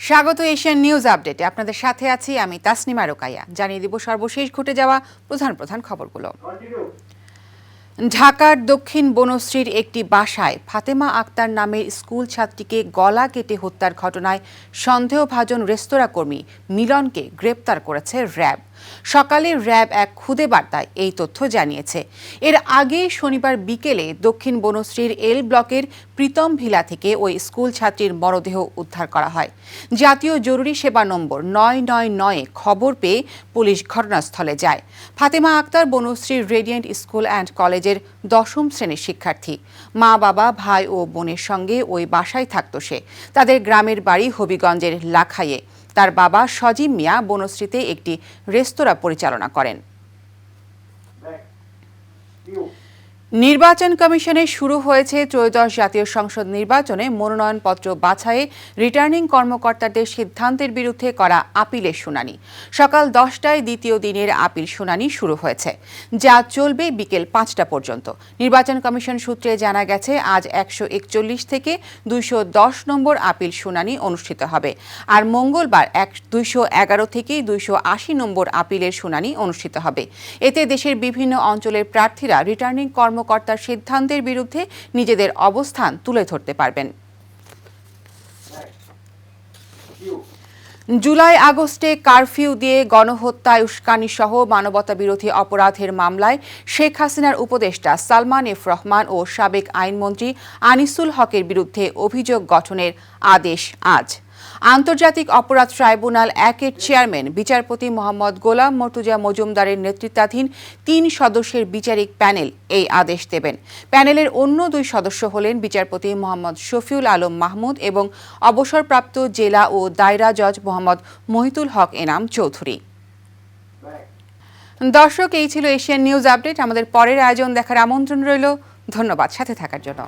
স্বাগত Asian news আপডেটে। আপনাদের সাথে আছি আমি তাসনিমা রোকাইয়া। জানিয়ে দিব সর্বশেষ ঘটে যাওয়া প্রধান খবরগুলো। ঢাকার দক্ষিণ বনশ্রীর একটি বাসায় ফাতেমা আক্তার নামের স্কুল ছাত্রীকে গলা কেটে হত্যার ঘটনায় সন্দেহভাজন রেস্তোরাঁ কর্মী মিলনকে গ্রেপ্তার করেছে র্যাব। সকালে র্যাব এক খুদে বার্তায় এই তথ্য জানিয়েছে। এর আগে শনিবার বিকেলে দক্ষিণ বনশ্রীর এল ব্লকের প্রীতম ভিলা থেকে ওই স্কুল ছাত্রীর মরদেহ উদ্ধার করা হয়। জাতীয় জরুরি সেবা নম্বর ৯৯৯ খবর পেয়ে পুলিশ ঘটনাস্থলে যায়। ফাতেমা আক্তার বনশ্রীর রেডিয়েন্ট স্কুল অ্যান্ড কলেজের ১০ম শ্রেণীর শিক্ষার্থী। মা বাবা ভাই ও বোনের সঙ্গে ওই বাসায় থাকত সে। তাদের গ্রামের বাড়ি হবিগঞ্জের লাখাইয়ে। তার বাবা সজীব মিয়া বনশ্রীতে একটি রেস্তোরাঁ পরিচালনা করেন। নির্বাচন কমিশনে শুরু হয়েছে ত্রয়োদশ জাতীয় সংসদ নির্বাচনে মনোনয়নপত্র বাছাইয়ে রিটার্নিং কর্মকর্তাদের সিদ্ধান্তের বিরুদ্ধে করা আপিলের শুনানি। সকাল ১০টায় দ্বিতীয় দিনের আপিল শুনানি শুরু হয়েছে, যা চলবে বিকেল ৫টা পর্যন্ত। নির্বাচন কমিশন সূত্রে জানা গেছে, আজ ১৪১ থেকে ২১০ নম্বর আপিল শুনানি অনুষ্ঠিত হবে, আর মঙ্গলবার ২১১ থেকে ২৮০ নম্বর আপিলের শুনানি অনুষ্ঠিত হবে। এতে দেশের বিভিন্ন অঞ্চলের প্রার্থীরা রিটার্নিং কর্মকর্তার সিদ্ধান্তের বিরুদ্ধে নিজেদের অবস্থান তুলে ধরতে পারবেন। জুলাই আগস্টে কারফিউ দিয়ে গণহত্যায় উস্কানি সহ মানবতাবিরোধী অপরাধের মামলায় শেখ হাসিনার উপদেষ্টা সালমান এফ রহমান ও সাবেক আইনমন্ত্রী আনিসুল হকের বিরুদ্ধে অভিযোগ গঠনের আদেশ আজ। আন্তর্জাতিক অপরাধ ট্রাইব্যুনাল ১-এর চেয়ারম্যান বিচারপতি মোহাম্মদ গোলাম মর্তুজা মজুমদারের নেতৃত্বাধীন ৩ সদস্যের বিচারিক প্যানেল এই আদেশ দেবেন। প্যানেলের অন্য ২ সদস্য হলেন বিচারপতি মোহাম্মদ শফিউল আলম মাহমুদ এবং অবসরপ্রাপ্ত জেলা ও দায়রা জজ মোহাম্মদ মহিতুল হক এনাম চৌধুরী। দর্শক, এই ছিল এশিয়ান নিউজ আপডেট। আমাদের পরের আয়োজন দেখার আমন্ত্রণ রইল। ধন্যবাদ সাথে থাকার জন্য।